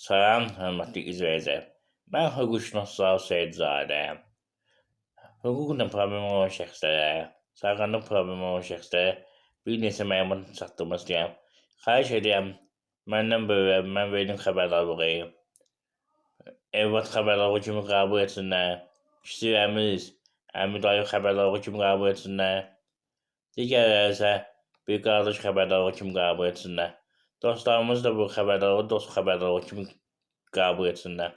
Salam, hörmətli izləyicilər. Mən hüquqşünas Zaur Seyidzadəyəm. Hüquqla problemi olan şəxslərə, sağlamlıq problemi olan şəxslərə bir neçə məlumat çatdırmaq istəyirəm. Xahiş edirəm, məndən böyle mən verdim xəbərdarlığı, evlat xəbərdarlığı kimi qəbul etsinlər, kiçik əmi dayı xəbərdarlığı kimi qəbul etsinlər, digərləri isə bir qardaş xəbərdarlığı kimi qəbul etsinlər. Dostlarımız da bu xəbərdarlığı dost xəbərdarlığı kimi qəbul etsinlər.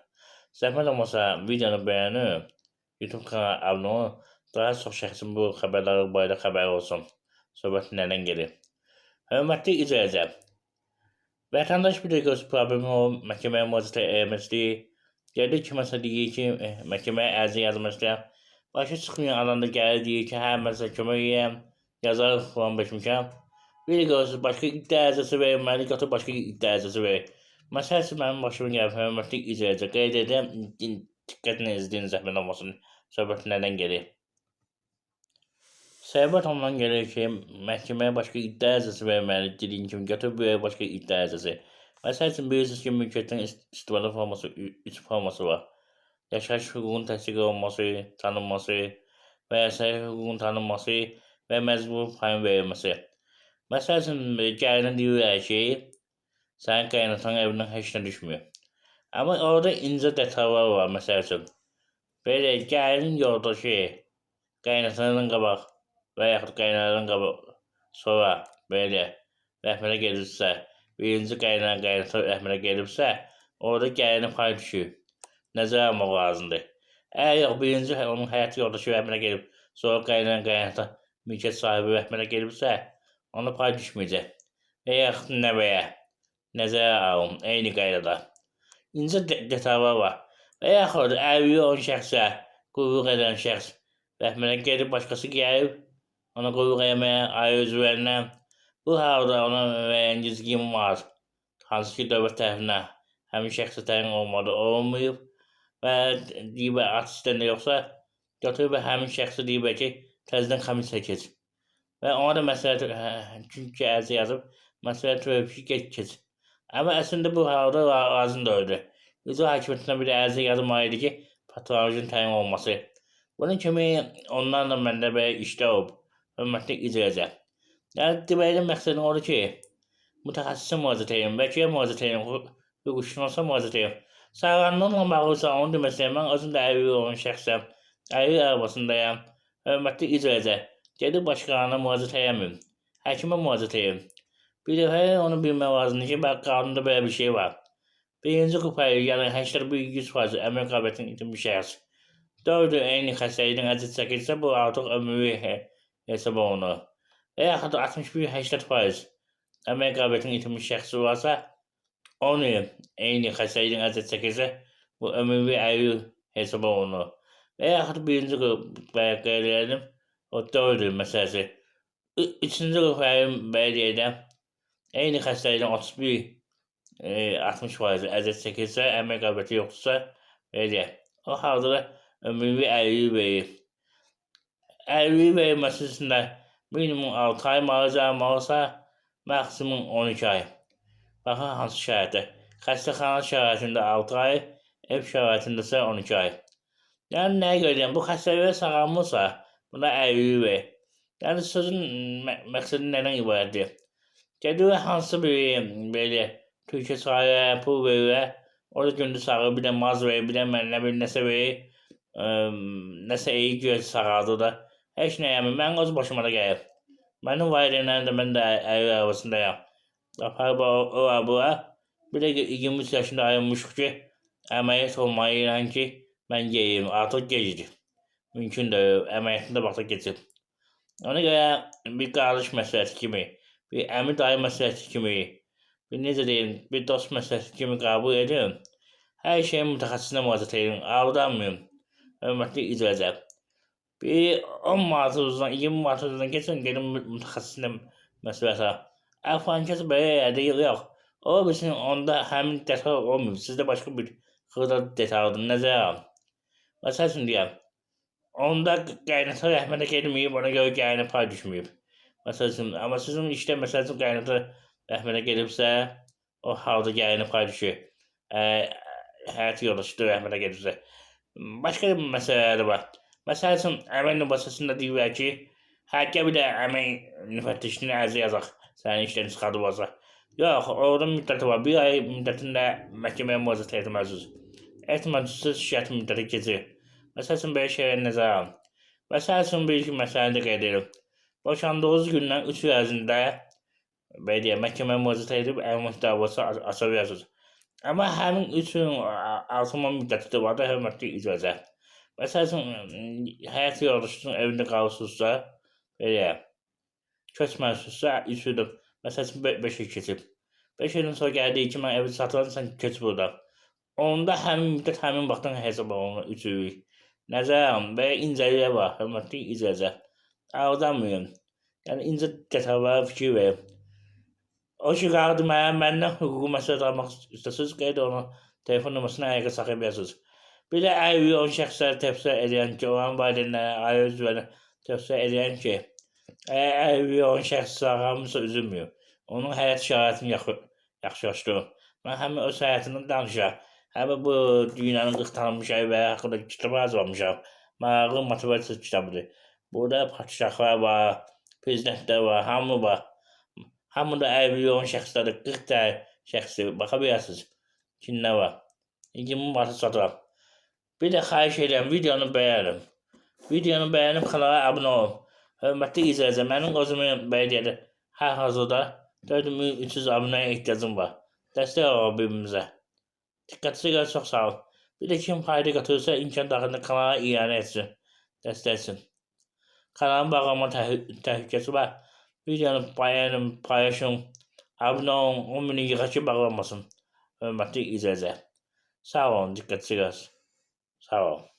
Zəhmət olmasa videonu bəyənin, YouTube kanalına abunə olun, daha çox şəxsin bu xəbərdarlıq barədə xəbəri olsun. Söhbət nədən gedir? Hörmətli izləyicilər, vətəndaş bir də problemi o məhkəməyə müraciət etmək istəyir. Gəlir kiməsə deyir ki, məhkəməyə ərizə yazmaq istəyirəm. Başı çıxmayan adam da gəlir deyir ki, hə mən sizə kömək edirəm, yazarıq falan beşmişəm. Bir də görürsünüz, başqa iddia ərizəsi verilməli, götür başqa iddia ərizəsi verir. Məsəl üçün mənim başıma gəlib, hörmətli izləyicilər, qeyd edirəm, diqqətlə izləyin, zəhmət olmasın, söhbət nədən gedir. Söhbət ondan gəlir ki, məhkəməyə başqa iddia ərizəsi verməli, dediyin kimi götür bir başqa iddia ərizəsi. Məsəl üçün bilirsiniz ki, mülkiyyətdən istifadə forması 3 forması var. Yaşayış hüququnun təsdiq olunması, tanınması və əsəri hüququn tanınması və məcburi payın verilməsi. Məsəl üçün, gəlinə deyirlər ki, sənin qaynatan evindən heç nə düşmüyor. Amma orada incə detallar var, məsəl üçün. Belə, gəlinin yoldaşı qaynatandan qabaq və yaxud qaynanadan qabaq sonra belə rəhmətə gedibsə, birinci qaynata rəhmətə gedibsə, orada gəlinin pay düşür. Nəzərə almaq lazımdır. Əgər yox, birinci onun həyat yoldaşı rəhmətə gedib, sonra qaynata mülkiyyət sahibi rəhmətə gedibsə, ona pay düşməyəcək. Və yaxud nəvəyə nəzərə alın, eyni qaydada. İncə detallar var. Və yaxud əlilliyi olan şəxsə, qulluq edən şəxs rəhmətə gedib, başqası gəlib, ona qulluq etməyə, ailə üzvlərinə. Bu halda ona müəyyən qiymət var. Hansı ki, dövlət tərəfindən həmin şəxsə təyin olunmayıb və deyib, at istəndə yoxsa, götürüb həmin şəxsə deyib ki, təzədən komissiya keç. Və ona da məsləhət çünki ərizə yazıb, məsləhət verib ki, keç. Amma əslində bu halda lazım deyildi. İcra hakimiyyətinə bir ərizə yazılmalı idi ki, patolojinin təyin olması. Bunun kimi onlarla məndə belə işlər olub, hörmətli izləyicilər. Yəni, deməklə məqsədim odur ki, mütəxəssisə müraciət edin, vəkilə müraciət edin, hüquqşünasa müraciət edin. Sağlamlıqla bağlısa onu demək istəyirəm, mən özüm də əlilliyi olan şəxsəm, əlillik arabasındayam, hörmətli izləyicilər. Gedib başqalarına müraciət edəmin, həkimə müraciət edin. Bir dəfə onu bilmək lazımdır ki, qanunda belə bir şey var. Birinci qrupayı, yəni 81% əmək qabiliyyətini itirmiş şəxs 4 il eyni xəstəlikdən əziyyət çəkirsə, bu artıq ömürlük hesab olunur. Və yaxud 61-80% əmək qabiliyyətini itirmiş şəxs varsa, 10 il eyni xəstəlikdən əziyyət çəkirsə, bu ömürlük əlillik hesab olunur. Və yaxud birinci qrupaya qeyd edelim, o 4 il məsələsi. Üçüncü qrupayı belə deyəcəm, eyni xəstəlikdən 61-60% əziyyət çəkirsə, əmək qabiliyyəti yoxdursa, belə deyək, o halda da ömürlük əlillik verir. Əlillik verilməsi üçün də minimum 6 ay müalicə almalısa, maksimum 12 ay. Baxın hansı şəraitdə. Xəstəxana şəraitində 6 ay, ev şəraitində isə 12 ay. Yəni, nəyə görə deyəm, bu xəstəliklər sağalmırsa, buna əlillik verir. Yəni, sözün məqsədi nədən ibarətdir? Gedir hansı bir belə Türkiyə sahəyə pul verir, orada gündüz sağır, bir də maz verir, bir də nəsə verir, nəsə iyi göz sağaldır da. Heç nə yəmir, mənim öz başıma da gəlib. Mənim valideynlərim də, mən də əlillik arabasındayam. Aparıb bura, bir də 23 yaşında ayrılmışıq ki, əməliyyat olmalıyam ki, mən geyim, artıq gecdir. Mümkün deyil, əməliyyatında vaxta keçib. Ona görə bir qardaş məsləhəti kimi, bir əmi dayı məsləhəti kimi, bir necə deyim, bir dost məsləhəti kimi qəbul edin. Hər şeyi mütəxəssisinə müraciət edin, aldanmayın, hörmətli izləyicilər. Bir 10 manatınızdan, 20 manatınızdan keçin, gedin mütəxəssisinə məsləhətə. Əfrankəs belə deyil, yox. O bilsin, onda həmin detal olmayıb, sizdə başqa bir xırda detaldır, nəzərə alın. Məsəl üçün deyəm, onda qaynata rəhmətə gedməyib, ona görə gəlinə pay düşməyib. Məsəl üçün, amma sizin işdə məsəl üçün qaynata rəhmətə gedibsə, o halda gəlinə pay düşür. həyat yoldaşı rəhmətə gedibsə. Başqa bir məsələləri var. Məsəl üçün, əmək nümunəsində deyirlər ki, həqiqə bir də əmək müfəttişinin ərizə yazaq, sənin işdən çıxardıb olsa. Yox, orada müddəti var. Bir ay müddətində məhkəməyə müraciət etməlisiniz. Etməlisiniz, şikayət müddəti keçir. Məsəl üçün, belə şeyləri nəzərə alın. Məsəl üçün, bir iki məsələni də qeyd edirəm. Boşandığınız gündən 3 il ərzində belə deyək, məhkəməyə müraciət edib əmək davası aça bilərsiniz. Amma həmin 3 ilin artırma müddəti də var da, hörmətli icazə. Məsəl üçün, həyat yoldaşınızın evində qalırsınızsa, belə köçməlisinizsə 3 il, məsəl üçün 5 il keçib. 5 ilin sonra gəldiyi ki, mən evi satıram, sən köç burada. Onda həmin müddət həmin vaxtdan hesab olunur 3 illik. Nəzərə alın, belə incəliklər var, hörmətli icazə. Aldanmayın. Yəni, incə detaylara fikir verin. O ki, qaldı məndən hüquqi məsləhət almaq istəsiniz, qeyd onu telefon nömrəsini əlaqə saxlaya bilərsiniz. Bir də əlvi olan şəxsləri təfsir edən ki, olan valideynləri, ailə üzvlərini təfsir edən ki, əgər əlvi olan şəxs sağlamdırsa üzülmüyor. Onun həyat şəraitini yaxşılaşdırır. Mən həmin öz həyatından danışıram. Həmin bu dünyanın 40 tanınmış əlləri haqqında kitab yazmamışam. Maraqlı motivasiya kitabıdır. Burada padişahlar var, prezidentlər var, hamı var. Hamıda əlvi olan şəxslərdir, 40 tane şəxsi baxa bilərsiniz. Kimdə var? İlgimin varsa satıram. Bir də xahiş edirəm, videonu bəyənin. Videonu bəyənib kanala abunə olun. Hörmətli izləyicilər, mənim özümün belə deyək, hal-hazırda 4300 abunəyə ehtiyacım var. Dəstək olun bir-birimizə. Diqqətinizə görə çox sağ olun. Bir də kim fayda götürürsə, imkan daxilində kanala iyanə etsin, dəstəksin. Kanalın bağlama təhlükəsi var. Videonu bəyənin, paylaşın, abunə olun, 10 mini yıxa ki, bağlanmasın. Hörmətli izləyicilər. Sağ olun, diqqətinizə görə. Sağ olun.